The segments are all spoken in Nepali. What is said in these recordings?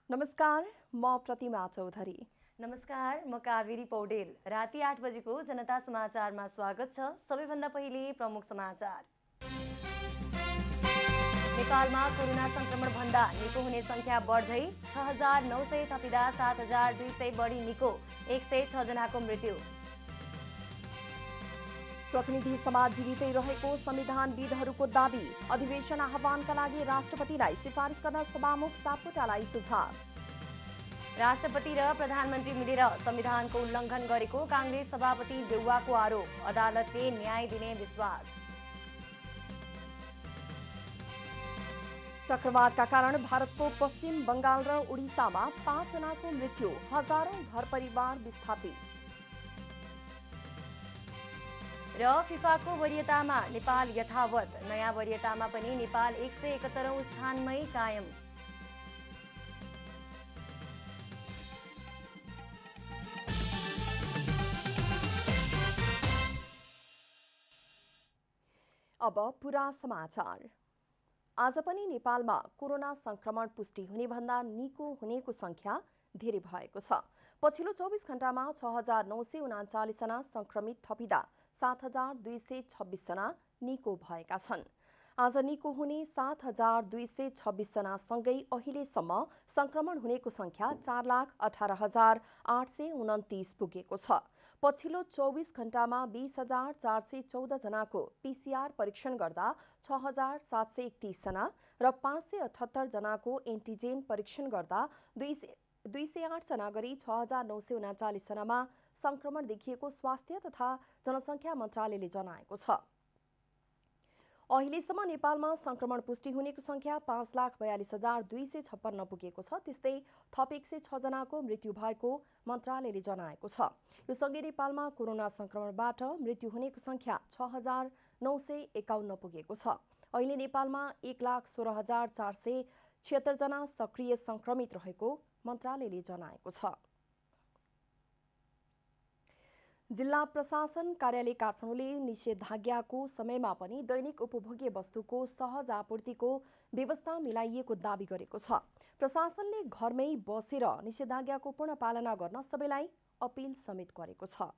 नमस्कार, म प्रतिमा चौधरी। नमस्कार, म कावेरी पौडेल। राति 8 बजेको जनता समाचारमा स्वागत छ। सबैभन्दा पहिले प्रमुख समाचार। नेपालमा कोरोना संक्रमण भन्दा निको हुने संख्या बढ्दै 6,900 थपिँदा 7,200 बढी निको, 106 जनाको मृत्यु। प्रतिनिधि सभा जीवितै रहेको संविधानविदहरूको दाबी। अधिवेशन आह्वानका लागि राष्ट्रपतिलाई सिफारिस गर्न सभामुख सापकोटालाई सुझाव। राष्ट्रपति र प्रधानमन्त्री मिलेर संविधानको उल्लङ्घन गरेको कांग्रेस सभापति देउवाको आरोप। अदालतले न्याय दिने विश्वास। चक्रवातका कारण भारतको पश्चिम बंगाल र उडिसामा 5 जनाको मृत्यु, हजारौं घर परिवार विस्थापित। र फिफाको वरियतामा नेपाल यथावत। नयाँ वरियतामा पनि नेपाल 171औं स्थानमै कायम। अब पूरा समाचार। आज पनि नेपालमा कोरोना संक्रमण पुष्टि हुने भन्दा निको हुनेको संख्या धेरै भएको छ। पछिल्लो 24 घण्टामा 6,939 जना संक्रमित थपिँदा 7,226 जना निको भएका छन्। आज निको हुने 7,226 जनासँगै अहिलेसम्म संक्रमण हुनेको संख्या 4,18,829 पुगेको छ। पछिल्लो 24 घण्टामा 20,414 जनाको पीसीआर परीक्षण गर्दा 6,731 जना र 578 जनाको एन्टिजेन परीक्षण गर्दा 208 जना गरी 6,939 जनामा संक्रमण देखिएको स्वास्थ्य तथा जनसङ्ख्या मन्त्रालयले जनाएको छ। अहिलेसम्म नेपालमा संक्रमण पुष्टि हुनेको संख्या 5,42,256 पुगेको छ। त्यस्तै थप 106 जनाको मृत्यु भएको मन्त्रालयले जनाएको छ। यो सँगै नेपालमा कोरोना संक्रमणबाट मृत्यु हुनेको संख्या 6,951 पुगेको छ। अहिले नेपालमा 1,16,476 जना सक्रिय संक्रमित रहेको मन्त्रालयले जनाएको छ। जिल्ला प्रशासन कार्यालय काठमाडौँले निषेधाज्ञाको समयमा पनि दैनिक उपभोग्य वस्तुको सहज आपूर्तिको व्यवस्था मिलाइएको दावी गरेको छ। प्रशासनले घरमै बसेर निषेधाज्ञाको पूर्ण पालना गर्न सबैलाई अपिल समेत गरेको छ।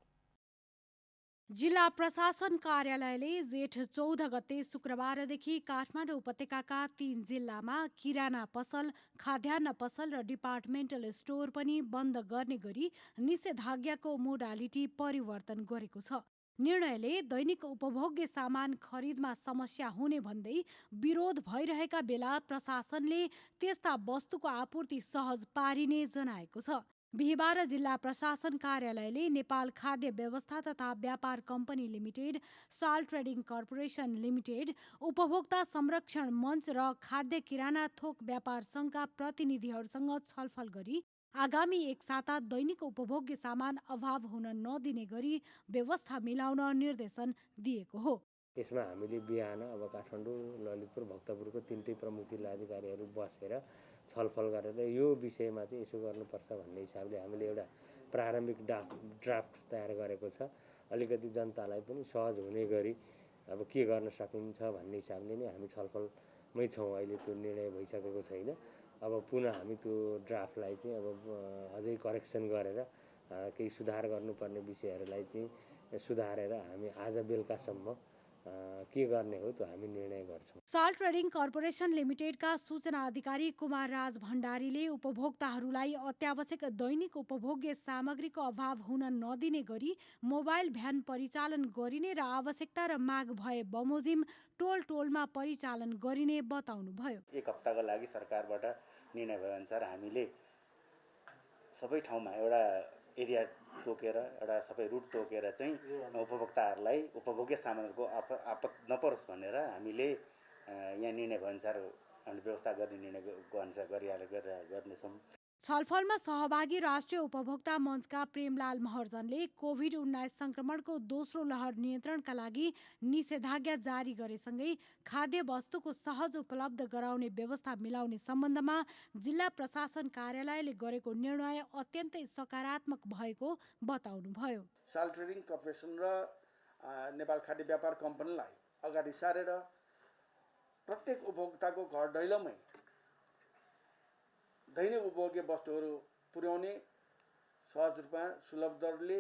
जिल्ला प्रशासन कार्यालयले जेठ 14 गते शुक्रबारदेखि काठमाडौँ उपत्यकाका 3 जिल्लामा किराना पसल, खाद्यान्न पसल र डिपार्टमेन्टल स्टोर पनि बन्द गर्ने गरी निषेधाज्ञाको मोडालिटी परिवर्तन गरेको छ। निर्णयले दैनिक उपभोग्य सामान खरिदमा समस्या हुने भन्दै विरोध भइरहेका बेला प्रशासनले त्यस्ता वस्तुको आपूर्ति सहज पारिने जनाएको छ। बिहिबार जिल्ला प्रशासन कार्यालयले नेपाल खाद्य व्यवस्था तथा व्यापार कम्पनी लिमिटेड, साल ट्रेडिङ कर्पोरेसन लिमिटेड, उपभोक्ता संरक्षण मञ्च र खाद्य किराना थोक व्यापार सङ्घका प्रतिनिधिहरूसँग छलफल गरी आगामी एक साता दैनिक उपभोग्य सामान अभाव हुन नदिने गरी व्यवस्था मिलाउन निर्देशन दिएको हो। यसमा हामीले बिहान अब काठमाडौँ, ललितपुर, भक्तपुरको तीनटै प्रमुख जिल्लाधिकारीहरू बसेर छलफल गरेर यो विषयमा चाहिँ यसो गर्नुपर्छ भन्ने हिसाबले हामीले एउटा प्रारम्भिक ड्राफ्ट तयार गरेको छ। अलिकति जनतालाई पनि सहज हुने गरी अब के गर्न सकिन्छ भन्ने हिसाबले नै हामी छलफलमै छौँ। अहिले त्यो निर्णय भइसकेको छैन। अब पुनः हामी त्यो ड्राफ्टलाई चाहिँ अब अझै करेक्सन गरेर केही सुधार गर्नुपर्ने विषयहरूलाई चाहिँ सुधारेर हामी आज बेलुकासम्म के गर्ने हो त्यो हामी निर्णय गर्छौँ। साल ट्रेडिङ कर्पोरेसन लिमिटेडका सूचना अधिकारी कुमार राज भण्डारीले उपभोक्ताहरूलाई अत्यावश्यक दैनिक उपभोग्य सामग्रीको अभाव हुन नदिने गरी मोबाइल भ्यान परिचालन गरिने र आवश्यकता र माग भए बमोजिम टोलमा परिचालन गरिने बताउनुभयो। एक हप्ताको लागि सरकारबाट निर्णय भएअनुसार हामीले सबै ठाउँमा एउटा एरिया तोकेर एउटा सबै रुट तोकेर चाहिँ उपभोक्ताहरूलाई उपभोग्य सामानहरूको आपत नपरोस् भनेर हामीले यहाँ निर्णय भएअनुसार हामीले व्यवस्था गर्ने निर्णयको अनुसार गर्नेछौँ। छलफलमा सहभागी राष्ट्रिय उपभोक्ता मञ्चका प्रेमलाल महर्जनले कोभिड-19 संक्रमणको दोस्रो लहर नियन्त्रणका लागि निषेधाज्ञा जारी गरेसँगै खाद्य वस्तुको सहज उपलब्ध गराउने व्यवस्था मिलाउने सम्बन्धमा जिल्ला प्रशासन कार्यालयले गरेको निर्णय अत्यन्तै सकारात्मक भएको बताउनुभयो। साल ट्रेडिङ कर्पोरेसन र नेपाल खाद्य व्यापार कम्पनीलाई अगाडि सारेर प्रत्येक उपभोक्ताको घर दैलोमै दैनिक उपभोग्य वस्तुहरू पुर्याउने सहज रूपमा सुलभ दरले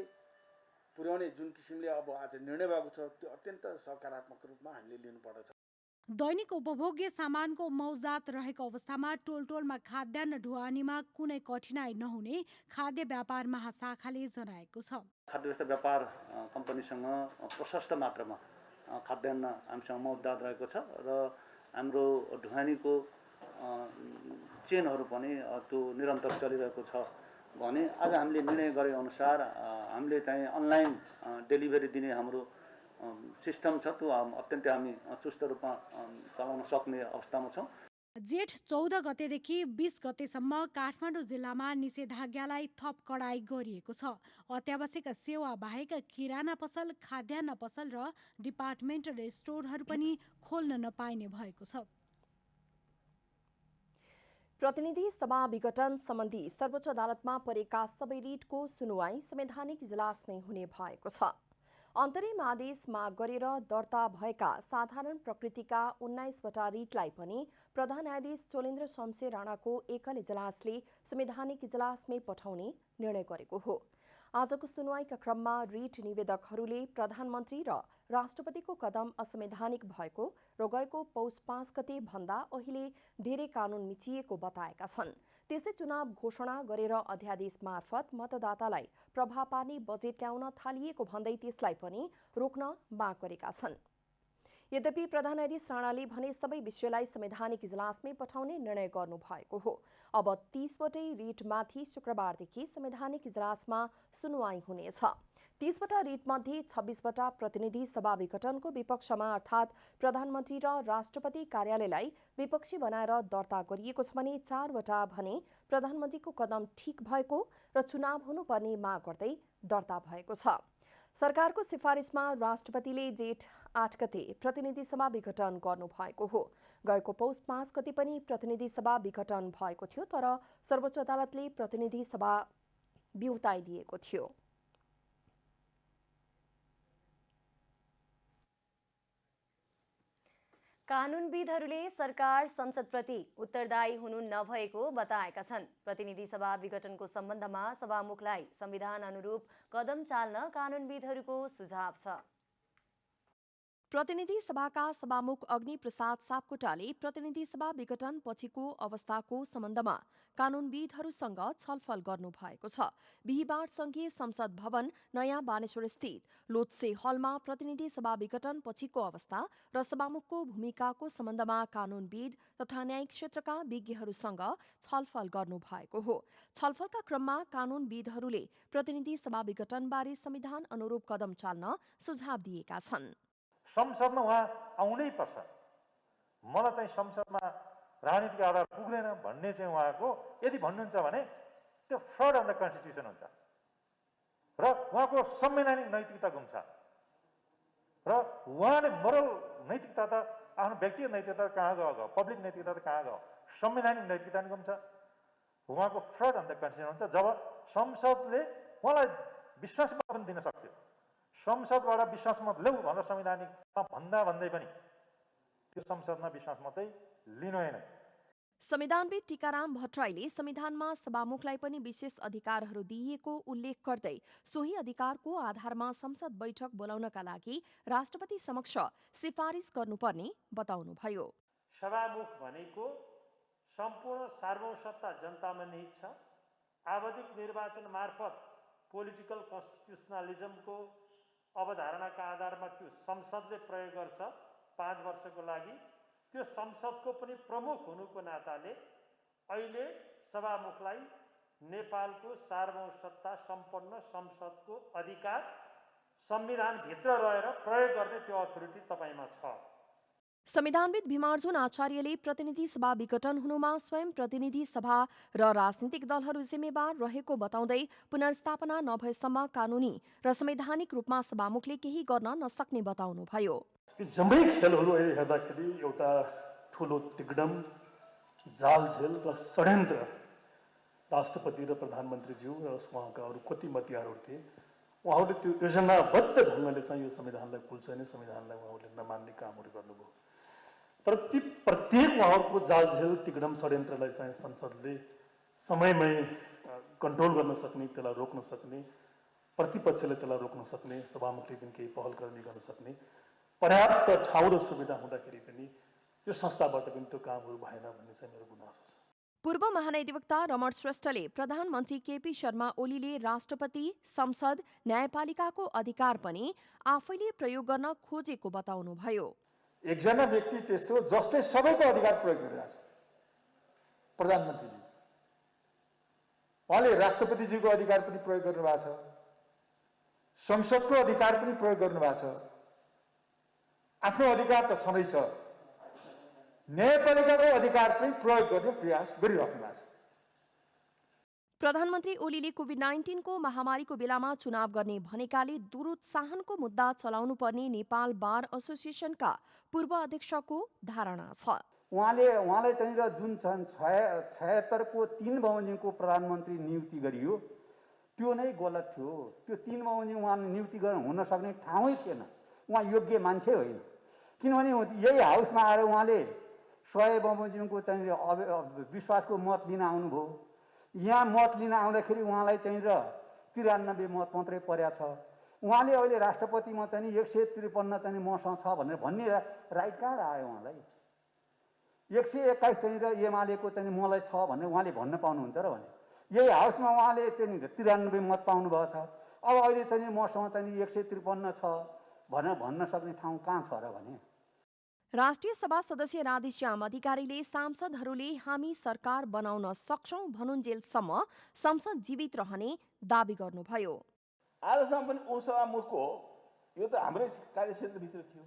पुर्याउने जुन किसिमले अब आज निर्णय भएको छ त्यो अत्यन्त सकारात्मक रूपमा हामीले लिनुपर्दछ। दैनिक उपभोग्य सामानको मौजात रहेको अवस्थामा टोलटोलमा खाद्यान्न ढुवानीमा कुनै कठिनाई नहुने खाद्य व्यापार महाशाखाले जनाएको छ। खाद्य व्यवस्था व्यापार कम्पनीसँग प्रशस्त मात्रामा खाद्यान्न हामीसँग मौजात रहेको छ र हाम्रो ढुवानीको चेनहरू पनि त्यो निरन्तर चलिरहेको छ भने आज हामीले निर्णय गरे अनुसार हामीले चाहिँ अनलाइन डेलिभरी दिने हाम्रो सिस्टम छ त्यो अत्यन्तै हामी चुस्त रूपमा चलाउन सक्ने अवस्थामा छौँ। जेठ 14 गतेदेखि 20 गतेसम्म काठमाडौँ जिल्लामा निषेधाज्ञालाई थप कडाई गरिएको छ। अत्यावश्यक सेवा बाहेक किराना पसल, खाद्यान्न पसल र डिपार्टमेन्टल स्टोरहरू पनि खोल्न नपाइने भएको छ। प्रतिनिधि सभा विघटन सम्बन्धी सर्वोच्च अदालतमा परेका सबै रिटको सुनुवाई संवैधानिक इजलासमै हुने भएको छ। अन्तरिम आदेश माग गरेर दर्ता भएका साधारण प्रकृतिका 19वटा रिटलाई पनि प्रधान न्यायाधीश चोलेन्द्र शमशेर राणाको एकल इजलासले संवैधानिक इजलासमै पठाउने निर्णय गरेको हो। आजको सुनवाईका क्रममा रिट निवेदकहरूले प्रधानमन्त्री र राष्ट्रपतिको कदम असंवैधानिक भएको र गएको पौष 5 गते भन्दा अहिले धेरै कानून मिचिएको बताएका छन्। त्यसै चुनाव घोषणा गरेर अध्यादेश मार्फत मतदातालाई प्रभाव पार्ने बजेट ल्याउन थालिएको भन्दै त्यसलाई पनि रोक्न माग गरेका छन्। यद्यपि प्रधान न्यायाधीश राणाले भने सबै विषयलाई संवैधानिक इजलासमै पठाउने निर्णय गर्नु भएको हो। अब 30वटै रिटमाथि शुक्रबारदेखि संवैधानिक इजलासमा सुनवाई हुनेछ। 30वटा रिटमध्ये 26वटा प्रतिनिधि सभा विघटनको विपक्षमा अर्थात् प्रधानमन्त्री र राष्ट्रपति कार्यालयलाई विपक्षी बनाएर दर्ता गरिएको छ भने 4वटा भने प्रधानमन्त्रीको कदम ठिक भएको र चुनाव हुनुपर्ने माग गर्दै दर्ता भएको छ। सरकारको सिफारिसमा राष्ट्रपतिले जेठ 8 गते प्रतिनिधि सभा विघटन गर्नुभएको हो। गएको पौष 5 गते पनि प्रतिनिधि सभा विघटन भएको थियो, तर सर्वोच्च अदालतले प्रतिनिधि सभा बिउताइदिएको थियो। कानूनविदहरूले सरकार संसदप्रति उत्तरदायी हुनु नभएको बताएका छन्। प्रतिनिधि सभा विघटनको सम्बन्धमा सभामुखलाई संविधान अनुरूप कदम चाल्न कानूनविदहरूको सुझाव छ। प्रतिनिधि सभाका सभामुख अग्नि प्रसाद सापकोटाले प्रतिनिधि सभा विघटन पछिको अवस्थाको सम्बन्धमा कानूनविदहरूसँग छलफल गर्नु भएको छ। बिहिबार संघीय संसद भवन नयाँ बानेश्वर स्थित लोत्से हलमा प्रतिनिधि सभा विघटन पछिको अवस्था र सभामुखको भूमिकाको सम्बन्धमा कानूनविद तथा न्यायिक क्षेत्रका विज्ञहरूसँग छलफल गर्नु भएको हो। छलफलका क्रममा कानूनविदहरूले प्रतिनिधि सभा विघटनबारे संविधान अनुरूप कदम चाल्न सुझाव दिएका छन्। संसदमा उहाँ आउनै पर्छ, मलाई चाहिँ संसदमा राजनीतिक आधार पुग्दैन भन्ने चाहिँ उहाँको यदि भन्नुहुन्छ भने त्यो फ्रड अन द कन्स्टिट्युसन हुन्छ र उहाँको संवैधानिक नैतिकता गुम्छ र उहाँले मोरल नैतिकता त आफ्नो व्यक्तिगत नैतिकता कहाँ गयो, पब्लिक नैतिकता त कहाँ गयो, संवैधानिक नैतिकता नि गुम्छ। उहाँको फ्रड अन द कन्स्टिट्युसन हुन्छ जब संसदले उहाँलाई विश्वास मत पनि दिन सक्थ्यो। संसदबाट विश्वास मत ल्याऊ भनेर संवैधानिकमा भन्दै पनि त्यो संसदमा विश्वास मतै लिनु होइन। संविधानविद टीकाराम भट्टराईले संविधानमा सभामुखलाई पनि विशेष अधिकारहरू दिइएको उल्लेख गर्दै सोही अधिकारको आधारमा संसद बैठक बोलाउनका लागि राष्ट्रपति समक्ष सिफारिस गर्नुपर्ने बताउनुभयो। सभामुख भनेको सम्पूर्ण सार्वभौम सत्ता जनतामा निहित छ। आवधिक निर्वाचन मार्फत पोलिटिकल कन्स्टिट्युसनलिजमको अवधारणाका आधारमा त्यो संसदले प्रयोग गर्छ 5 वर्षको लागि। त्यो संसदको पनि प्रमुख हुनुको नाताले अहिले सभामुखलाई नेपालको सार्वभौम सत्ता सम्पन्न संसदको अधिकार संविधानभित्र रहेर प्रयोग गर्ने त्यो अथोरिटी तपाईमा छ। संविधानविद भीमार्जुन आचार्यले प्रतिनिधि सभा विघटन हुनुमा स्वयं प्रतिनिधि सभा र राजनीतिक दलहरू जिम्मेवार रहेको बताउँदै पुनर्स्थापना नभएसम्म कानूनी र संवैधानिक रूपमा सभामुखले केही गर्न नसक्ने बताउनुभयो। यो जम्मै खेलहरू अहिले हेर्दाखेरि एउटा ठुलो तिग्डम, जालझेल र षड्यन्त्र राष्ट्रपति र प्रधानमन्त्रीज्यू र उहाँका अरू कति मतियारहरू थिए, उहाँहरूले त्यो योजनाबद्ध ढङ्गले चाहिँ यो संविधानलाई कुल्चने, संविधानलाई उहाँहरूले नमान्ने कामहरू गर्नुभयो। तर ती प्रत्येक उहाँहरूको जालझेल, तिग्डम, षड्यन्त्रलाई चाहिँ संसदले समयमै कन्ट्रोल गर्न सक्ने, त्यसलाई रोक्न सक्ने, प्रतिपक्षले त्यसलाई रोक्न सक्ने, सभामुखले पनि केही पहल गर्न सक्ने पर्याप्त ठाउँ र सुविधा हुँदाखेरि पनि यो संस्थाबाट पनि त्यो कामहरू भएन भन्ने चाहिँ मेरो गुनासो छ। पूर्व महाधिवक्ता रमण श्रेष्ठले प्रधानमन्त्री केपी शर्मा ओलीले राष्ट्रपति, संसद, न्यायपालिकाको अधिकार पनि आफैले प्रयोग गर्न खोजेको बताउनुभयो। एकजना व्यक्ति त्यस्तो जसले सबैको अधिकार प्रयोग गरिरहेछ, प्रधानमन्त्रीजी। उहाँले राष्ट्रपतिजीको अधिकार पनि प्रयोग गर्नुभएको छ, संसदको अधिकार पनि प्रयोग गर्नुभएको छ, आफ्नो अधिकार त छँदैछ, न्यायपालिकाको अधिकार पनि प्रयोग गर्ने प्रयास गरिराख्नु भएको छ। प्रधानमन्त्री ओलीले कोभिड-19 को महामारीको बेलामा चुनाव गर्ने भनेकाले दुरुत्साहनको मुद्दा चलाउनु पर्ने नेपाल बार एसोसिएसनका पूर्व अध्यक्षको धारणा छ। उहाँलाई चाहिँ जुन 76 को 3 बमोजिमको प्रधानमन्त्री नियुक्ति गरियो त्यो नै गलत थियो। त्यो 3 बमोजिम उहाँले नियुक्ति गर्न हुन सक्ने ठाउँै थिएन। उहाँ योग्य मान्छे होइन। किनभने यही हाउसमा आएर उहाँले 100 बमोजिमको चाहिँ विश्वासको मत लिन आउनुभयो। यहाँ मत लिन आउँदाखेरि उहाँलाई चाहिँ 93 मत मात्रै पर्या छ। उहाँले अहिले राष्ट्रपतिमा चाहिँ 153 चाहिँ मसँग छ भनेर भन्ने राइट कहाँ आयो उहाँलाई? 121 चाहिँ एमालेको चाहिँ मलाई छ भनेर उहाँले भन्न पाउनुहुन्छ र भने? यही हाउसमा उहाँले चाहिँ 93 मत पाउनुभएको छ। अब अहिले चाहिँ मसँग चाहिँ 153 छ भनेर भन्न सक्ने ठाउँ कहाँ छ र भने? राष्ट्रिय सभा सदस्य राधेश्याम अधिकारीले सांसदहरूले हामी सरकार बनाउन सक्छौं भनुन्जेलसम्म संसद जीवित रहने दावी गर्नुभयो। आजसम्म पनि उपसभामुखको यो त हाम्रै कार्यक्षेत्रभित्र थियो।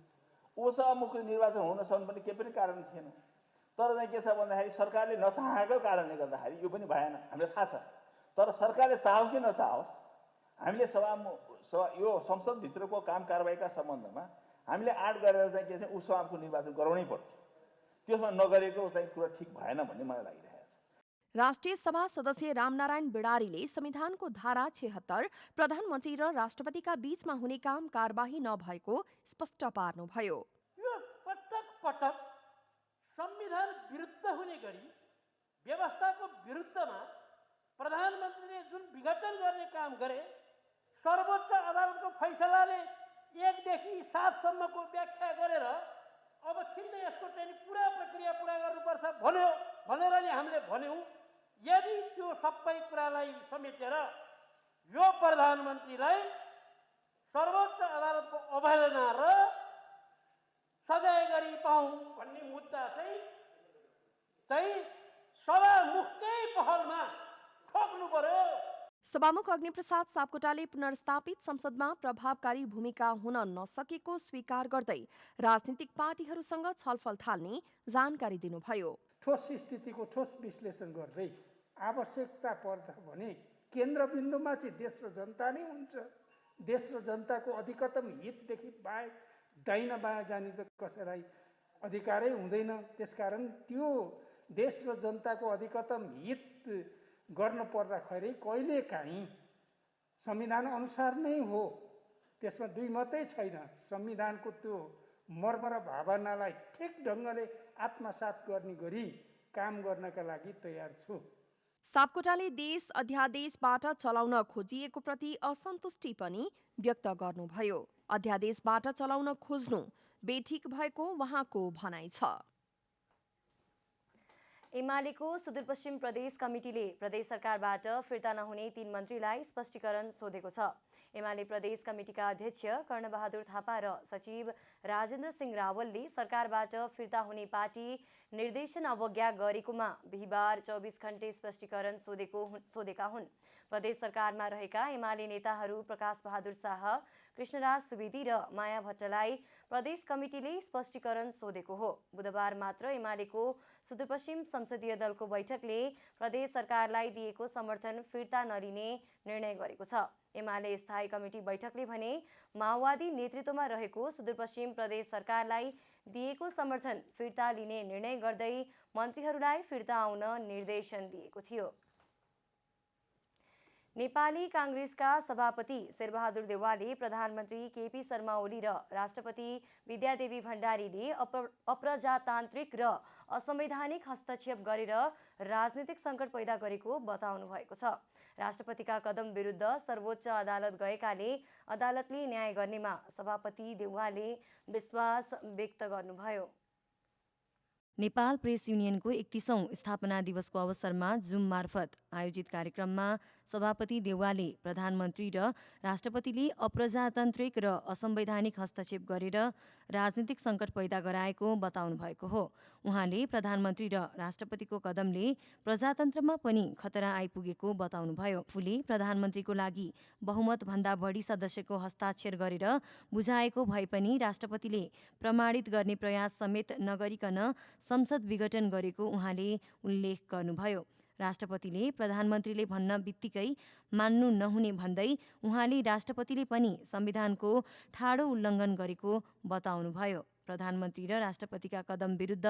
उपसभामुखको निर्वाचन हुन सक्नु पनि केही पनि कारण थिएन। तर चाहिँ के छ भन्दाखेरि सरकारले नचाहेको कारणले गर्दाखेरि यो पनि भएन, हामीलाई थाहा छ। तर सरकारले चाहोस् कि नचाहोस् हामीले यो संसदभित्रको काम कारबाहीका सम्बन्धमा हामीले आड गरेर चाहिँ के छ उपसभाको निर्वाचन गराउनै पर्थ्यो। त्यसमा नगरेको चाहिँ कुरा ठिक भएन भन्ने मलाई लागिरहेको छ। राष्ट्रिय सभा सदस्य रामनारायण बिडारीले संविधानको धारा 76 प्रधानमन्त्री र राष्ट्रपतिका बीचमा हुने काम कारबाही नभएको स्पष्ट पार्नुभयो। यो पटक पटक संविधान विरुद्ध हुने गरी व्यवस्थाको विरुद्धमा प्रधानमन्त्रीले जुन विघटन गर्ने काम गरे, सर्वोच्च अदालतको फैसलाले 1 देखि 7 सम्मको व्याख्या गरेर अब छिन्दै यसको चाहिँ पुरा प्रक्रिया पुरा गर्नुपर्छ भन्यो भनेर नि हामीले भन्यौँ। यदि त्यो सबै कुरालाई समेटेर यो प्रधानमन्त्रीलाई सर्वोच्च अदालतको अवहेलना र सजाय गरी पाऊँ भन्ने मुद्दा चाहिँ सभामुखकै पहलमा ठोक्नु पर्यो। सभामुख अग्निप्रसाद सापकोटाले पुनर्स्थापित संसदमा प्रभावकारी भूमिका हुन नसकेको स्वीकार गर्दै राजनीतिक पार्टीहरूसँग छलफल थाल्ने जानकारी दिनुभयो। ठोस स्थितिको ठोस विश्लेषण गर्दै आवश्यकता पर्दा भने केन्द्रबिन्दुमा चाहिँ देश र जनता नै हुन्छ। देश र जनताको अधिकतम हितदेखि बाहेक दाहिना बायाँ जाने त कसैलाई अधिकारै हुँदैन। त्यसकारण त्यो देश र जनताको अधिकतम हित गर्न पर्दाखेरि कहिलेकाहीँ संविधान अनुसार नै हो, त्यसमा दुई मतै छैन। संविधानको त्यो मर्म र भावनालाई ठिक ढङ्गले आत्मसात गर्ने गरी काम गर्नका लागि तयार छु। सापकोटाले देश अध्यादेशबाट चलाउन खोजिएको प्रति असन्तुष्टि पनि व्यक्त गर्नुभयो। अध्यादेशबाट चलाउन खोज्नु बेठिक भएको उहाँको भनाइ छ। एमालेको सुदूरपश्चिम प्रदेश कमिटीले प्रदेश सरकारबाट फिर्ता नहुने 3 मन्त्रीलाई स्पष्टीकरण सोधेको छ। एमाले प्रदेश कमिटीका अध्यक्ष कर्णबहादुर थापा र सचिव राजेन्द्र सिंह रावलले सरकारबाट फिर्ता हुने पार्टी निर्देशन अवज्ञा गरेकोमा बिहिबार 24 घण्टे स्पष्टीकरण सोधेका हुन्। प्रदेश सरकारमा रहेका एमाले नेताहरू प्रकाश बहादुर शाह, कृष्णराज सुवेदी र माया भट्टलाई प्रदेश कमिटीले स्पष्टीकरण सोधेको हो। बुधबार मात्र एमालेको सुदूरपश्चिम संसदीय दलको बैठकले प्रदेश सरकारलाई दिएको समर्थन फिर्ता नलिने निर्णय गरेको छ। एमाले स्थायी कमिटी बैठकले भने माओवादी नेतृत्वमा रहेको सुदूरपश्चिम प्रदेश सरकारलाई दिएको समर्थन फिर्ता लिने निर्णय गर्दै मन्त्रीहरूलाई फिर्ता आउन निर्देशन दिएको थियो। नेपाली कांग्रेसका सभापति शेरबहादुर देउवाले प्रधानमन्त्री केपी शर्मा ओली र राष्ट्रपति विद्यादेवी भण्डारीले अप्रजातान्त्रिक र असंवैधानिक हस्तक्षेप गरेर राजनीतिक सङ्कट पैदा गरेको बताउनु भएको छ। राष्ट्रपतिका कदम विरुद्ध सर्वोच्च अदालत गएकाले अदालतले न्याय गर्नेमा सभापति देउवाले विश्वास व्यक्त गर्नुभयो। नेपाल प्रेस युनियनको 31औं स्थापना दिवसको अवसरमा जुम मार्फत आयोजित कार्यक्रममा सभापति देउवाले प्रधानमन्त्री र राष्ट्रपतिले अप्रजातान्त्रिक र असंवैधानिक हस्तक्षेप गरेर राजनीतिक सङ्कट पैदा गराएको बताउनु भएको हो। उहाँले प्रधानमन्त्री र राष्ट्रपतिको कदमले प्रजातन्त्रमा पनि खतरा आइपुगेको बताउनुभयो। आफूले प्रधानमन्त्रीको लागि बहुमतभन्दा बढी सदस्यको हस्ताक्षर गरेर बुझाएको भए पनि राष्ट्रपतिले प्रमाणित गर्ने प्रयास समेत नगरिकन संसद विघटन गरेको उहाँले उल्लेख गर्नुभयो। राष्ट्रपतिले प्रधानमन्त्रीले भन्न बित्तिकै मान्नु नहुने भन्दै उहाँले राष्ट्रपतिले पनि संविधानको ठाडो उल्लङ्घन गरेको बताउनुभयो। प्रधानमन्त्री र राष्ट्रपतिका कदम विरुद्ध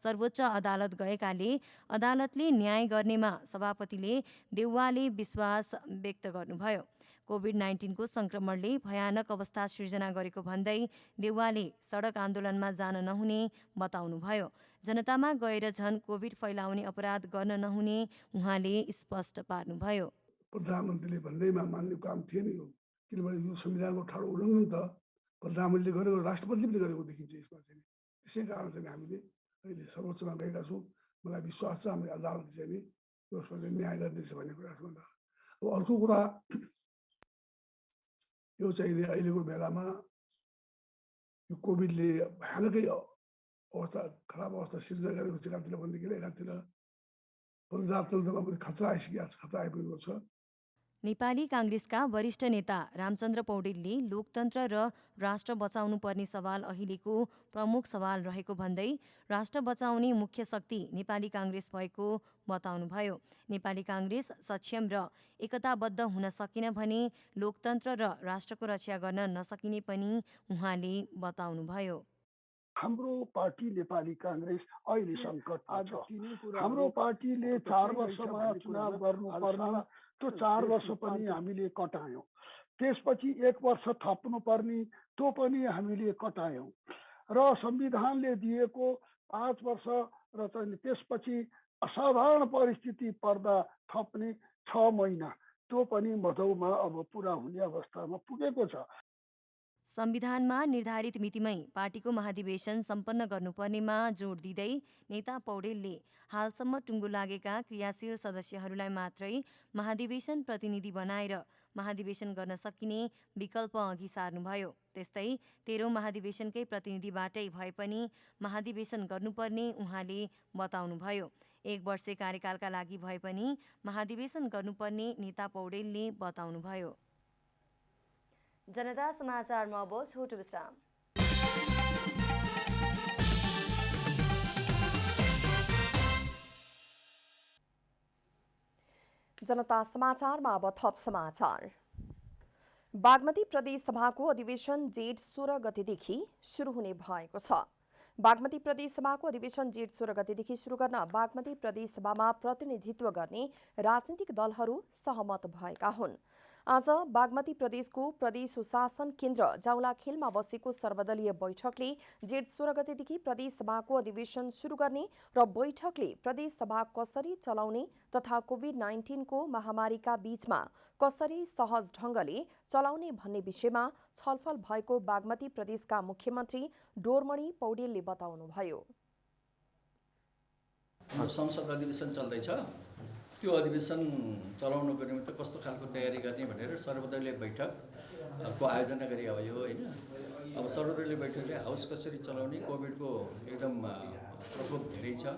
सर्वोच्च अदालत गएकाले अदालतले न्याय गर्नेमा सभापतिले देउवाले विश्वास व्यक्त गर्नुभयो। कोभिड-19 को संक्रमणले भयानक अवस्था सृजना गरेको भन्दै देउवाले सडक आन्दोलनमा जान नहुने बताउनुभयो। जनतामा गएर झन कोभिड फैलाउने अपराध गर्न नहुने उहाँले स्पष्ट पार्नुभयो। प्रधानमन्त्रीले भन्दैमा मान्ने काम थिएन यो, किनभने यो संविधानको ठाडो उल्लङ्घन त प्रधानमन्त्रीले गरेको राष्ट्रपतिले पनि गरेको देखिन्छ यसमा चाहिँ। त्यसै कारण चाहिँ हामीले अहिले सर्वोच्चमा गएका छौँ। मलाई विश्वास छ हामीले अदालतले चाहिँ नि यसमा चाहिँ न्याय गर्नेछ भन्ने कुरा छ। अब अर्को कुरा यो चाहिँ अहिलेको बेलामा यो कोभिडले भयानकै अवस्था खराब अवस्था सिर्जना गरेको छ। एकातिर भनेदेखि एकातिर प्रजातन्त्रमा पनि खतरा आइपुगेको छ। नेपाली कांग्रेसका वरिष्ठ नेता रामचन्द्र पौडेलले लोकतन्त्र र राष्ट्र बचाउनु पर्ने सवाल अहिलेको प्रमुख सवाल रहेको भन्दै राष्ट्र बचाउने मुख्य शक्ति नेपाली कांग्रेस भएको बताउनुभयो। नेपाली कांग्रेस सक्षम र एकताबद्ध हुन सकेन भने लोकतन्त्र र राष्ट्रको रक्षा गर्न नसकिने पनि उहाँले बताउनुभयो। हाम्रो पार्टी नेपाली कांग्रेस अहिले सङ्कटमा छ। हाम्रो पार्टीले 4 वर्षमा चुनाव गर्नुपर्ने त्यो 4 वर्ष पनि हामीले कटायौँ। त्यसपछि 1 वर्ष थप्नुपर्ने त्यो पनि हामीले कटायौँ र संविधानले दिएको 5 वर्ष र त्यसपछि असाधारण परिस्थिति पर्दा थप्ने 6 महिना त्यो पनि मधौमा अब पुरा हुने अवस्थामा पुगेको छ। संविधानमा निर्धारित मितिमै पार्टीको महाधिवेशन सम्पन्न गर्नुपर्नेमा जोड दिँदै नेता पौडेलले हालसम्म टुङ्गो लागेका क्रियाशील सदस्यहरूलाई मात्रै महाधिवेशन प्रतिनिधि बनाएर महाधिवेशन गर्न सकिने विकल्प अघि सार्नुभयो। त्यस्तै 13औं महाधिवेशनकै प्रतिनिधिबाटै भए पनि महाधिवेशन गर्नुपर्ने उहाँले बताउनुभयो। 1 वर्षे कार्यकालका लागि भए पनि महाधिवेशन गर्नुपर्ने नेता पौडेलले बताउनुभयो। जनता समाचारमा अब छोटो विश्राम। जनता समाचारमा अब थप समाचार। बागमती प्रदेश सभाको अधिवेशन जेठ 16 गतेदेखि सुरु हुने भएको छ। बागमती प्रदेश सभाको अधिवेशन जेठ 16 गतेदेखि सुरु गर्न बागमती प्रदेश सभामा प्रतिनिधित्व गर्ने राजनीतिक दलहरू सहमत भएका हुन्। आज बागमती प्रदेशको प्रदेश सुशासन केन्द्र जाउलाखेलमा बसेको सर्वदलीय बैठकले जेठ 16 गतेदेखि प्रदेश सभाको अधिवेशन सुरु गर्ने र बैठकले प्रदेश सभा कसरी चलाउने तथा कोभिड-19 को महामारीका बीचमा कसरी सहज ढंगले चलाउने भन्ने विषयमा छलफल भएको बागमती प्रदेशका मुख्यमन्त्री डोरमणि पौडेलले बताउनुभयो। संसद अधिवेशन चल्दैछ, त्यो अधिवेशन चलाउनको निमित्त कस्तो खालको तयारी गर्ने भनेर सर्वदलीय बैठकको आयोजना गरे भयो होइन। अब सर्वदलीय बैठकले हाउस कसरी चलाउने, कोभिडको एकदम प्रकोप धेरै छ,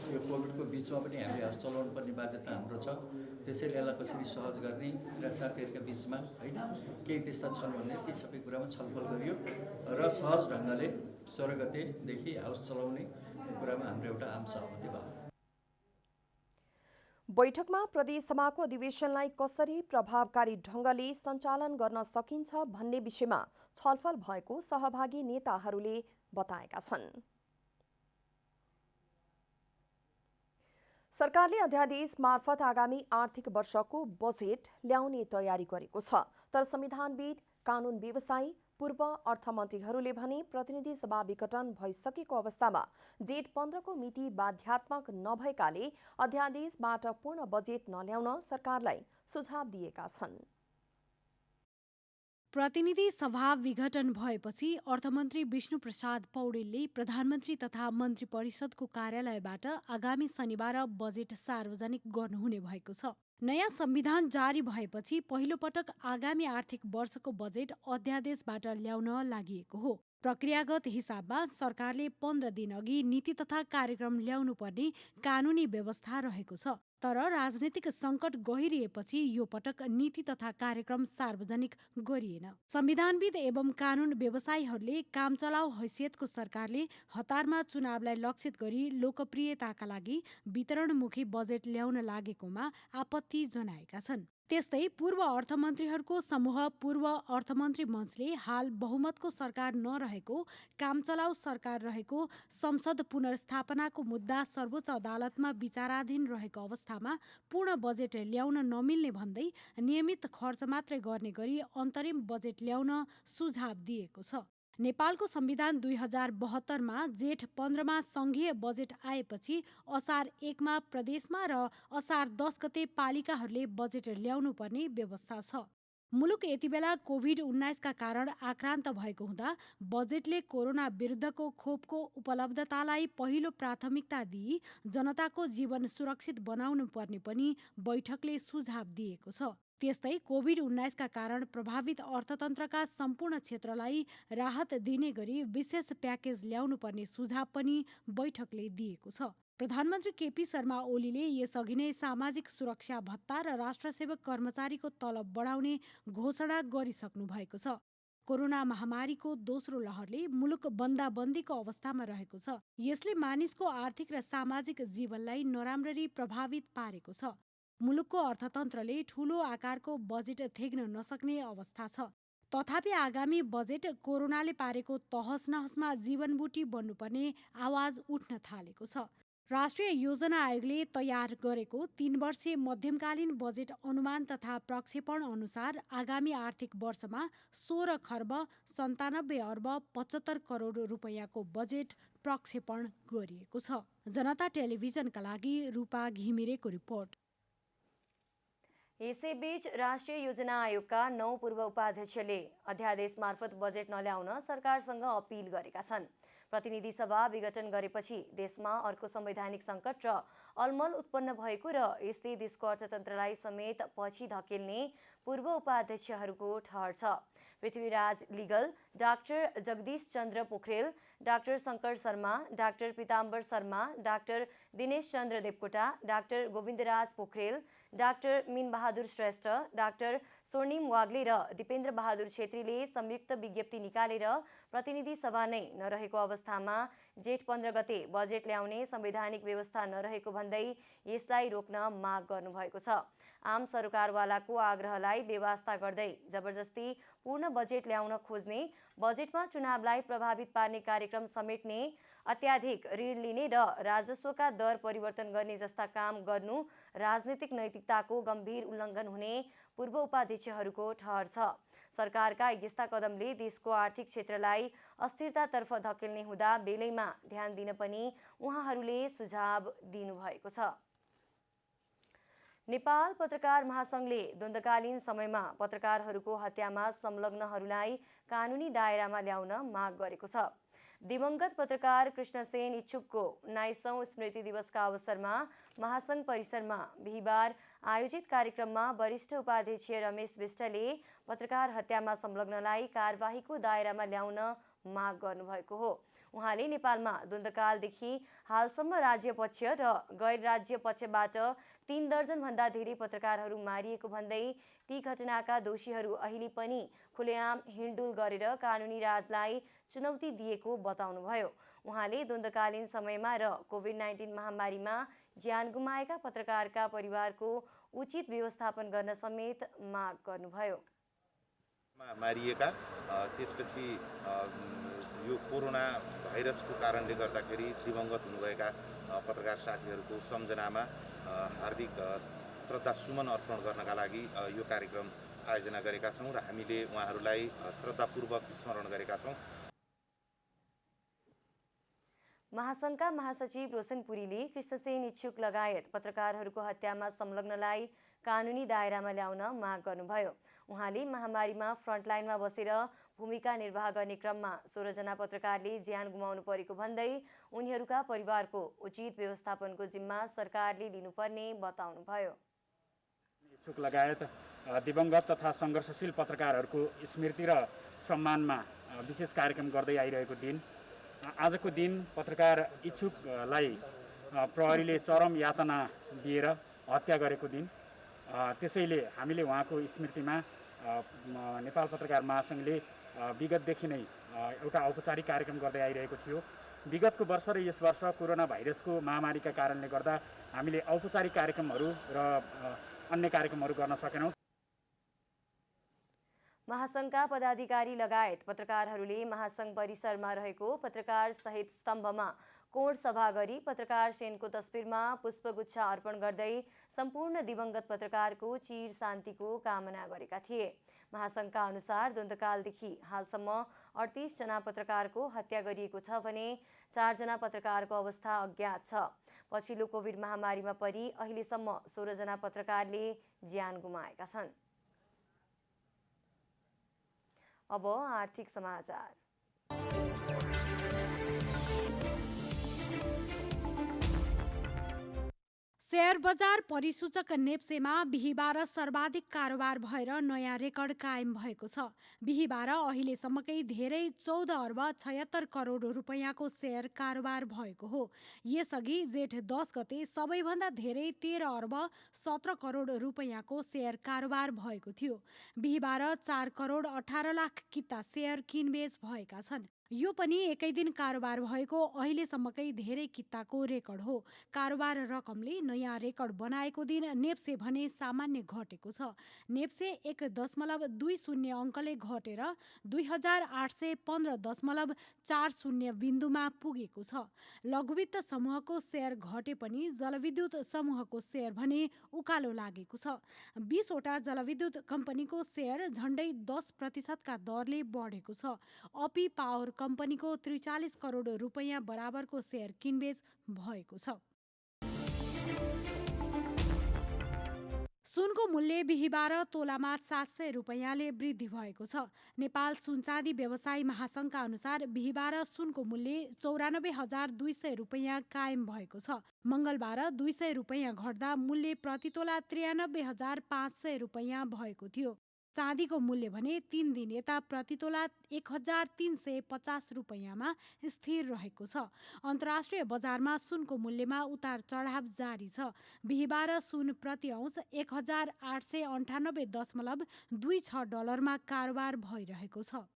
यो कोभिडको बिचमा पनि हामीले हाउस चलाउनु पर्ने बाध्यता हाम्रो छ। त्यसैले यसलाई कसरी सहज गर्ने र साथीहरूका बिचमा होइन केही त्यस्ता छन् भने ती सबै कुरामा छलफल गरियो र सहज ढङ्गले 16 गतेदेखि हाउस चलाउने कुरामा हाम्रो एउटा आम सहमति भयो। बैठकमा प्रदेश सभाको अधिवेशनलाई कसरी प्रभावकारी ढङ्गले सञ्चालन गर्न सकिन्छ भन्ने विषयमा छलफल भएको सहभागी नेताहरूले बताएका छन्। सरकारले अध्यादेश मार्फत आगामी आर्थिक वर्षको बजेट ल्याउने तयारी गरेको छ, तर संविधानविद, कानुन व्यवसायी, पूर्व अर्थमन्त्रीहरूले भने प्रतिनिधि सभा विघटन भइसकेको अवस्थामा जेठ 15 को मिति बाध्यात्मक नभएकाले अध्यादेशबाट पूर्ण बजेट नल्याउन सरकारलाई सुझाव दिएका छन्। प्रतिनिधि सभा विघटन भएपछि अर्थमन्त्री विष्णु प्रसाद पौडेलले प्रधानमन्त्री तथा मन्त्री परिषदको कार्यालयबाट आगामी शनिबार बजेट सार्वजनिक गर्नुहुने भएको छ। नयाँ संविधान जारी भएपछि पहिलो पटक आगामी आर्थिक वर्षको बजेट अध्यादेशबाट ल्याउन लागिएको हो। प्रक्रियागत हिसाबमा सरकारले 15 दिन अघि नीति तथा कार्यक्रम ल्याउनु पर्ने कानुनी व्यवस्था रहेको छ। तर राजनीतिक सङ्कट गहिरिएपछि यो पटक नीति तथा कार्यक्रम सार्वजनिक गरिएन। संविधानविद एवं कानुन व्यवसायीहरूले काम चलाउ हैसियतको सरकारले हतारमा चुनावलाई लक्षित गरी लोकप्रियताका लागि वितरणमुखी बजेट ल्याउन लागेकोमा आपत्ति जनाएका छन्। त्यस्तै पूर्व अर्थमन्त्रीहरूको समूह पूर्व अर्थमन्त्री मञ्चले हाल बहुमतको सरकार नरहेको, काम चलाउ सरकार रहेको, संसद पुनर्स्थापनाको मुद्दा सर्वोच्च अदालतमा विचाराधीन रहेको अवस्थामा पूर्ण बजेट ल्याउन नमिल्ने भन्दै नियमित खर्च मात्रै गर्ने गरी अन्तरिम बजेट ल्याउन सुझाव दिएको छ। नेपालको संविधान 2072 मा जेठ 15 मा संघीय बजेट आएपछि असार 1 मा प्रदेशमा र असार 10 गते पालिकाहरूले बजेट ल्याउनु पर्ने व्यवस्था छ। मुलुक यतिबेला कोभिड-19 का कारण आक्रान्त भएको हुँदा बजेटले कोरोना विरुद्धको खोपको उपलब्धतालाई पहिलो प्राथमिकता दिई जनताको जीवन सुरक्षित बनाउनु पर्ने पनि बैठकले सुझाव दिएको छ। त्यस्तै कोभिड-19 का कारण प्रभावित अर्थतन्त्रका सम्पूर्ण क्षेत्रलाई राहत दिने गरी विशेष प्याकेज ल्याउनु पर्ने सुझाव पनि बैठकले दिएको छ। प्रधानमन्त्री केपी शर्मा ओलीले यसअघि नै सामाजिक सुरक्षा भत्ता र राष्ट्रसेवक कर्मचारीको तलब बढाउने घोषणा गरिसक्नु भएको छ। कोरोना महामारीको दोस्रो लहरले मुलुक बन्दाबन्दीको अवस्थामा रहेको छ। यसले मानिसको आर्थिक र सामाजिक जीवनलाई नराम्ररी प्रभावित पारेको छ। मुलुकको अर्थतन्त्रले ठूलो आकारको बजेट थेग्न नसक्ने अवस्था छ। तथापि आगामी बजेट कोरोनाले पारेको तहस नहसमा जीवनबुटी बन्नुपर्ने आवाज उठ्न थालेको छ। राष्ट्रिय योजना आयोगले तयार गरेको 3 वर्षीय मध्यमकालीन बजेट अनुमान तथा प्रक्षेपण अनुसार आगामी आर्थिक वर्षमा 16 खर्ब 97 अर्ब 75 करोड रुपैयाँको बजेट प्रक्षेपण गरिएको छ। जनता टेलिभिजनका लागि रूपा घिमिरेको रिपोर्ट। यसैबीच राष्ट्रिय योजना आयोगका 9 पूर्व उपाध्यक्षले अध्यादेश मार्फत बजेट नल्याउन सरकारसँग अपिल गरेका छन्। प्रतिनिधि सभा विघटन गरेपछि देशमा अर्को संवैधानिक सङ्कट र अलमल उत्पन्न भएको र यसले देशको अर्थतन्त्रलाई समेत पछि धकेल्ने पूर्व उपाध्यक्षहरूको ठहर छ। Prithviraj Ligal, doctor Jagdish Chandra Pokharel, doctor Shankar Sharma, doctor Pitambar Sharma, doctor Dinesh Chandra Devkota, doctor Govindraj Pokharel, doctor Minbahadur Shrestha, doctor Swarnim Wagle र दिपेन्द्र बहादुर छेत्रीले संयुक्त विज्ञप्ति निकालेर प्रतिनिधि सभा नै नरहेको अवस्थामा जेठ 15 गते बजेट ल्याउने संवैधानिक व्यवस्था नरहेको भन्दै यसलाई रोक्न माग गर्नुभएको छ। आम सरकारवालाको आग्रहलाई बेवास्ता गर्दै जबरजस्ती पूर्ण बजेट ल्याउन खोज्ने, बजेटमा चुनावलाई प्रभावित पार्ने कार्यक्रम समेट्ने, अत्याधिक ऋण लिने र राजस्वका दर परिवर्तन गर्ने जस्ता काम गर्नु राजनीतिक नैतिकताको गम्भीर उल्लङ्घन हुने पूर्व उपाध्यक्षहरूको ठहर छ। सरकारका यस्ता कदमले देशको आर्थिक क्षेत्रलाई अस्थिरतातर्फ धकेल्ने हुँदा बेलैमा ध्यान दिन पनि उहाँहरूले सुझाव दिनुभएको छ। नेपाल पत्रकार महासङ्घले द्वन्द्वकालीन समयमा पत्रकारहरूको हत्यामा संलग्नहरूलाई कानुनी दायरामा ल्याउन माग गरेको छ। दिवंगत पत्रकार कृष्णसेन इच्छुकको 19औं स्मृति दिवसका अवसरमा महासंघ परिसरमा बिहिबार आयोजित कार्यक्रममा वरिष्ठ उपाध्यक्ष रमेश विष्टले पत्रकार हत्यामा संलग्नलाई कारबाहीको दायरामा ल्याउन माग गर्नुभएको हो। उहाँले नेपालमा द्वन्द्वकालदेखि हालसम्म राज्य पक्ष र गैर राज्य पक्षबाट 3 दर्जन भन्दा धेरै पत्रकारहरू मारिएको भन्दै ती घटनाका दोषीहरू अहिले पनि खुलेआम हिँडडुल गरेर कानुनी राजलाई चुनौती दिएको बताउनुभयो। उहाँले द्वन्द्वकालीन समयमा र कोभिड-19 महामारीमा ज्यान गुमाएका पत्रकारका परिवारको उचित व्यवस्थापन गर्न समेत माग गर्नुभयो। मारिएका त्यसपछि यो कोरोना भाइरसको कारणले गर्दाखेरि दिवंगत हुनुभएका पत्रकार साथीहरूको सम्झनामा हार्दिक श्रद्धा सुमन अर्पण गर्नका लागि यो कार्यक्रम आयोजना गरेका छौँ र हामीले उहाँहरूलाई श्रद्धापूर्वक स्मरण गरेका छौँ। महासंघका महासचिव रोशन पुरीले कृष्णसेन इच्छुक लगायत पत्रकारहरूको हत्यामा संलग्नलाई कानुनी दायरामा ल्याउन माग गर्नुभयो। उहाँले महामारीमा फ्रन्टलाइनमा बसेर भूमिका निर्वाह गर्ने क्रममा 16 जना पत्रकारले ज्यान गुमाउनु परेको भन्दै उनीहरूका परिवारको उचित व्यवस्थापनको जिम्मा सरकारले लिनुपर्ने बताउनुभयो। इच्छुक लगायत दिवंगत तथा सङ्घर्षशील पत्रकारहरूको स्मृति र सम्मानमा विशेष कार्यक्रम गर्दै आइरहेको दिन आजको दिन पत्रकार इच्छुकलाई प्रहरीले चरम यातना दिएर हत्या गरेको दिन। त्यसैले हामीले उहाँको स्मृतिमा नेपाल पत्रकार महासंघले विगतदेखि नै एउटा औपचारिक कार्यक्रम गर्दै आइरहेको थियो। विगतको वर्ष र यस वर्ष कोरोना भाइरसको महामारीका कारणले गर्दा हामीले औपचारिक कार्यक्रमहरू र अन्य कार्यक्रमहरू गर्न सकेनौँ। महासंघका पदाधिकारी लगायत पत्रकारहरूले महासंघ परिसरमा रहेको पत्रकार सहित स्तम्भमा कोण सभा गरी पत्रकार सेनको तस्बिरमा पुष्पगुच्छ अर्पण गर्दै सम्पूर्ण दिवंगत पत्रकारको चिर शान्तिको कामना गरेका थिए। महासंघका अनुसार द्वन्द्वकालदेखि हालसम्म 38 जना पत्रकारको हत्या गरिएको छ भने 4 जना पत्रकारको अवस्था अज्ञात छ। पछिल्लो कोभिड महामारीमा परि अहिलेसम्म 16 जना पत्रकारले ज्यान गुमाएका छन्। अब आर्थिक समाचार। शेयर बजार परिसूचक नेप्सेमा बिहिबार सर्वाधिक कारोबार भएर नयाँ रेकर्ड कायम भएको छ। बिहिबार अहिलेसम्मकै धेरै 14 अर्ब 76 करोड रुपैयाँको शेयर कारोबार भएको हो। यसअघि जेठ 10 गते सबैभन्दा धेरै 13 अर्ब 17 करोड रुपैयाँको शेयर कारोबार भएको थियो। बिहिबार 4 करोड 18 लाख किता शेयर किनबेच भएका छन्। यो पनि एकै दिन कारोबार भएको अहिलेसम्मकै धेरै किताको रेकर्ड हो। कारोबार रकमले नयाँ रेकर्ड बनाएको दिन नेप्से भने सामान्य घटेको छ। नेप्से 1.20 अङ्कले घटेर 2815.40 बिन्दुमा पुगेको छ। लघुवित्त समूहको शेयर घटे पनि जलविद्युत समूहको शेयर भने उकालो लागेको छ। 20 वटा जलविद्युत कम्पनीको शेयर झण्डै 10% का दरले बढेको छ। अपी पावर कम्पनीको 43 करोड रुपैयाँ बराबरको शेयर किनबेच भएको छ। सुनको मूल्य बिहिबार तोलामा 700 रुपैयाँले वृद्धि भएको छ। नेपाल सुनचाँदी व्यवसायी महासंघका अनुसार बिहिबार सुनको मूल्य 94,200 रुपैयाँ कायम भएको छ। मंगलबार 200 रुपैयाँ घट्दा मूल्य प्रतितोला 93,500 रुपैयाँ भएको थियो। चाँदीको मूल्य भने 3 दिन यता प्रतितोला 1,350 रुपैयाँमा स्थिर रहेको छ। अन्तर्राष्ट्रिय बजारमा सुनको मूल्यमा उतार चढाव जारी छ। बिहिबार सुन प्रति औंस 1,898.26 डलरमा कारोबार भइरहेको छ।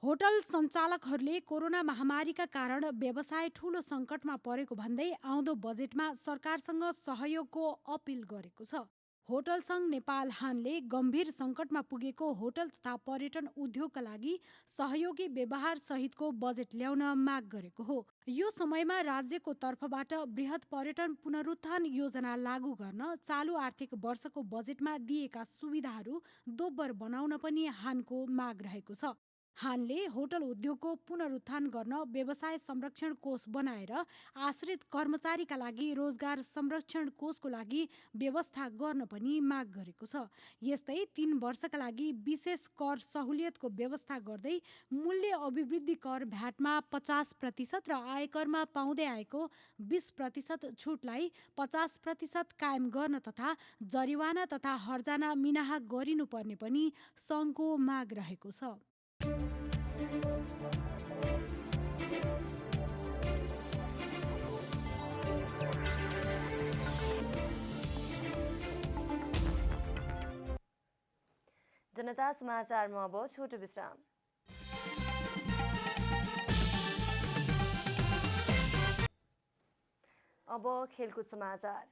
होटल सञ्चालकहरूले कोरोना महामारीका कारण व्यवसाय ठूलो सङ्कटमा परेको भन्दै आउँदो बजेटमा सरकारसँग सहयोगको अपिल गरेको छ। होटल सङ्घ नेपाल हानले गम्भीर सङ्कटमा पुगेको होटल तथा पर्यटन उद्योगका लागि सहयोगी व्यवहार सहितको बजेट ल्याउन माग गरेको हो। यो समयमा राज्यको तर्फबाट बृहत पर्यटन पुनरुत्थान योजना लागू गर्न चालु आर्थिक वर्षको बजेटमा दिएका सुविधाहरू दोब्बर बनाउन पनि हानको माग रहेको छ। हानले होटल उद्योगको पुनरुत्थान गर्न व्यवसाय संरक्षण कोष बनाएर आश्रित कर्मचारीका लागि रोजगार संरक्षण कोषको लागि व्यवस्था गर्न पनि माग गरेको छ। यस्तै 3 वर्षका लागि विशेष कर सहुलियतको व्यवस्था गर्दै मूल्य अभिवृद्धि कर भ्याटमा 50% र आयकरमा पाउँदै आएको 20% छुटलाई 50% कायम गर्न तथा जरिवाना तथा हर्जाना मिनाहा गरिनुपर्ने पनि सङ्घको माग रहेको छ। जनता समाचारमा अब छोटो विश्राम। अब खेलकुद समाचार।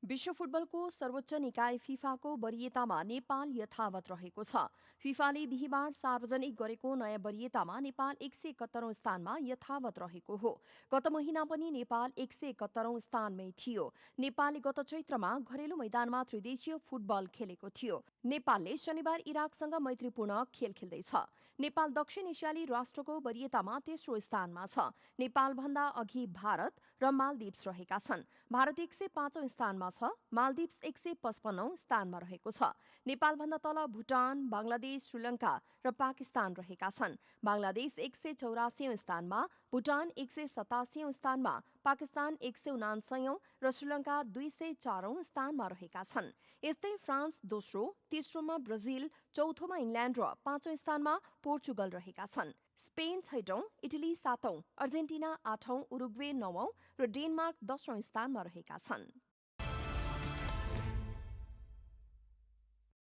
विश्व फुटबलको सर्वोच्च निकाय फिफाको वरियतामा नेपाल यथावत रहेको छ। फिफाले बिहिबार सार्वजनिक गरेको नयाँ वरियतामा नेपाल 171औं स्थानमा यथावत रहेको हो। गत महिना पनि नेपाल 171औं स्थानमै थियो। नेपालले गत चैत्रमा घरेलु मैदानमा त्रिदेशीय फुटबल खेलेको थियो। नेपालले शनिबार इराकसँग मैत्रीपूर्ण खेल खेल्दैछ। नेपाल दक्षिण एसियाली राष्ट्रको वरियतामा तेस्रो स्थानमा छ। नेपालभन्दा अघि भारत र मालदिप्स रहेका छन्। भारत 105औं स्थानमा छ। मालदिप्स 155औं स्थानमा रहेको छ। नेपालभन्दा तल भुटान, बंगलादेश, श्रीलंका र पाकिस्तान रहेका छन्। बंगलादेश 184औं स्थानमा, भुटान 187औं स्थानमा, पाकिस्तान 179औं र श्रीलंका 204औं स्थानमा रहेका छन्। यस्तै फ्रान्स दोस्रो, तेस्रोमा ब्राजिल, चौथोमा इङ्ल्यान्ड र 5औं स्थानमा पोर्चुगल रहेका छन्। स्पेन 6औं, इटली 7औं, अर्जेन्टिना 8औं, उरुग्वे 9औं र डेनमार्क 10औं स्थानमा रहेका छन्।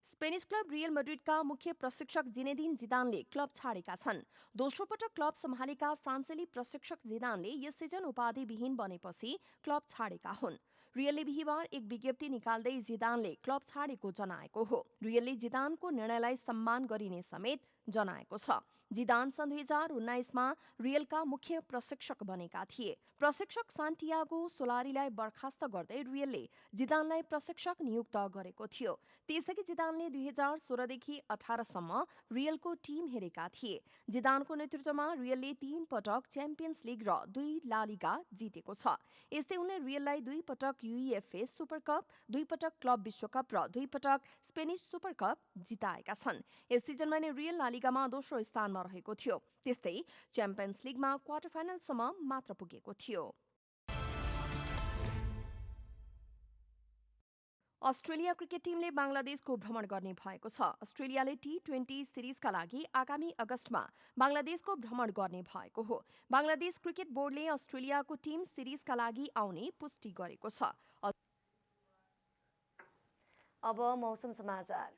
स्पेनिश क्लब रियल मैड्रिडका मुख्य प्रशिक्षक जिनेदिन जिदानले क्लब छाडेका छन्। दोस्रो पटक क्लब सम्हालेका फ्रान्सेली प्रशिक्षक जिदानले यस सिजन उपाधिविहीन बनेपछि क्लब छाडेका हुन्। रियलले बिहिबार एक विज्ञप्ति निकाल्दै जिदानले क्लब छाडेको जनाएको हो। रियलले जिदानको निर्णयलाई सम्मान गरिने समेत जनाएको छ। जिदान सन् 2019मा रियलका मुख्य प्रशिक्षक बनेका थिए। प्रशिक्षक सान्टियागो सोलारीलाई बर्खास्त गर्दै रियलले जिदानलाई प्रशिक्षक नियुक्त गरेको थियो। त्यसअघि जिदानले 2016देखि 18सम्म रियलको टिम हेरेका थिए। जिदानको नेतृत्वमा रियलले 3 पटक च्याम्पियन्स लिग र 2 ला लिगा जितेको छ। यस्तै उनले रियललाई 2 पटक UEFA सुपर कप, 2 पटक क्लब विश्वकप र 2 पटक स्पेनिश सुपर कप जिताएका छन्। यस सिजनमा नै रियल ला लिगामा दोस्रो स्थानमा रहेको थियो। त्यस्तै च्याम्पियन्स लिगमा क्वार्टर फाइनलसम्म मात्र पुगेको थियो। अस्ट्रेलिया क्रिकेट टिमले बांग्लादेशको भ्रमण गर्ने भएको छ। अस्ट्रेलियाले T20 सिरिजका लागि आगामी अगस्तमा बांग्लादेशको भ्रमण गर्ने भएको हो। बांग्लादेश क्रिकेट बोर्डले अस्ट्रेलियाको टिम सिरिजका लागि आउने पुष्टि गरेको छ। अब मौसम समाचार।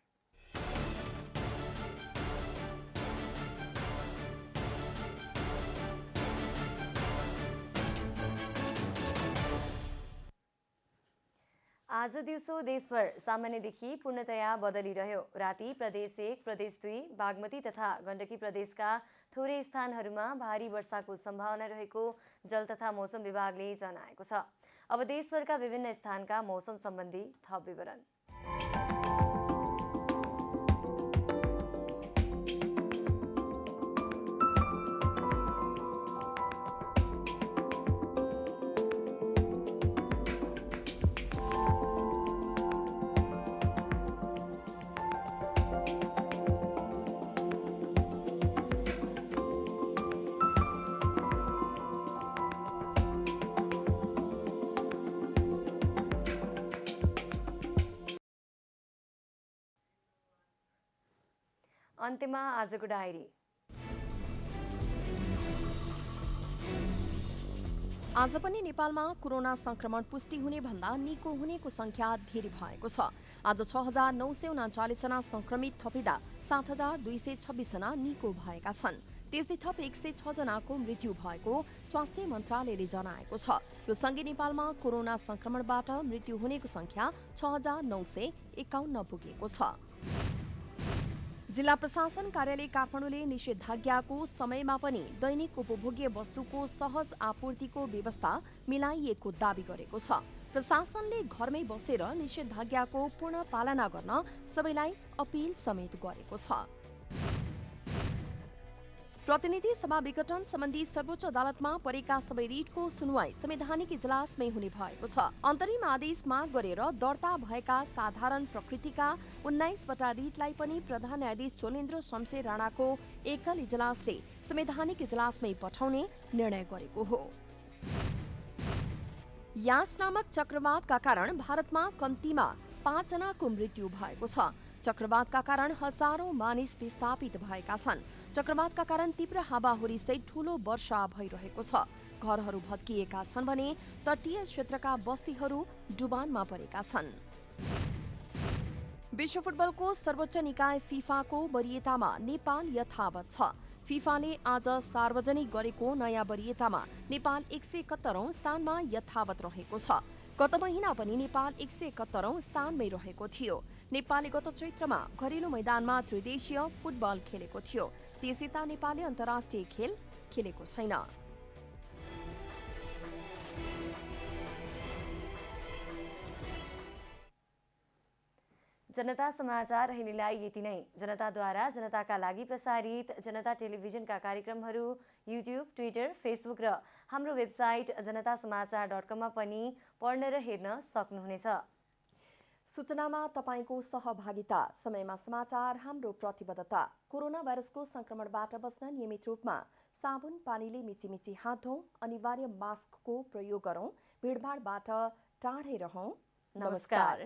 आज दिउँसो देशभर सामान्यदेखि पूर्णतया बदली रह्यो। राति प्रदेश 1, प्रदेश 2, बागमती तथा गण्डकी प्रदेशका थोरै स्थानहरूमा भारी वर्षाको सम्भावना रहेको जल तथा मौसम विभागले जनाएको छ। अब देशभरका विभिन्न स्थानका मौसम सम्बन्धी थप विवरण। अन्त्यमा आजको डायरी। आज पनि नेपालमा कोरोना संक्रमण पुष्टि हुने भन्दा निको हुनेको संख्या धेरै भएको छ। आज 6,939 जना संक्रमित थपिँदा 7,226 जना निको भएका छन्। त्यसै थप 106 जनाको मृत्यु भएको स्वास्थ्य मन्त्रालयले जनाएको छ। यो सँगै नेपालमा कोरोना संक्रमणबाट मृत्यु हुनेको संख्या 6951 पुगेको छ। जिल्ला प्रशासन कार्यालय काठमाडौँले निषेधाज्ञाको समयमा पनि दैनिक उपभोग्य वस्तुको सहज आपूर्तिको व्यवस्था मिलाइएको दावी गरेको छ। प्रशासनले घरमै बसेर निषेधाज्ञाको पूर्ण पालना गर्न सबैलाई अपील समेत गरेको छ। प्रतिनिधि सभा विघटन सम्बन्धी सर्वोच्च अदालतमा परेका सबै रिटको सुनवाई संवैधानिक इजलासमै हुने भएको छ। अन्तरिम आदेश माग गरेर दर्ता भएका साधारण प्रकृतिका 19 वटा रिटलाई पनि प्रधान न्यायाधीश चोलेन्द्र शमशेर राणाको एकल इजलासले संवैधानिक इजलासमै पठाउने निर्णय गरेको हो। यास नामक चक्रवातका कारण भारतमा कम्तीमा 5 जनाको मृत्यु भएको छ। चक्रवातका कारण हजारौं मानिस विस्थापित भएका छन्। चक्रवातका कारण तीव्र हावाहुरीसहित ठूलो वर्षा भइरहेको छ। घरहरू भत्किएका छन् भने तटीय क्षेत्रका बस्तीहरू डुबानमा परेका छन्। विश्व फुटबलको सर्वोच्च निकाय फिफाको वरियतामा नेपाल यथावत छ। फिफाले आज सार्वजनिक गरेको नयाँ वरियतामा नेपाल 171औं स्थानमा यथावत रहेको छ। गत महिना पनि नेपाल 171औं स्थानमै रहेको थियो। नेपालले गत चैत्रमा घरेलु मैदानमा त्रिदेशीय फुटबल खेलेको थियो। त्यसयता नेपालले अन्तर्राष्ट्रिय खेल खेलेको छैन। जनता समाचार अहिलेलाई यति नै। जनताद्वारा जनताका लागि प्रसारित जनता टेलिभिजनका कार्यक्रमहरू युट्युब, ट्विटर, फेसबुक र हाम्रो वेबसाइट जनतासमाचार.com मा पनि पढ्न र हेर्न सक्नुहुनेछ। सूचनामा तपाईको सहभागिता, समयमा समाचार हाम्रो प्रतिबद्धता। कोरोना भाइरसको संक्रमणबाट बच्न नियमित रूपमा साबुन पानीले मिचिमिची हात धौं, अनिवार्य मास्कको प्रयोग गरौं, भिडभाडबाट टाढै रहौं। नमस्कार।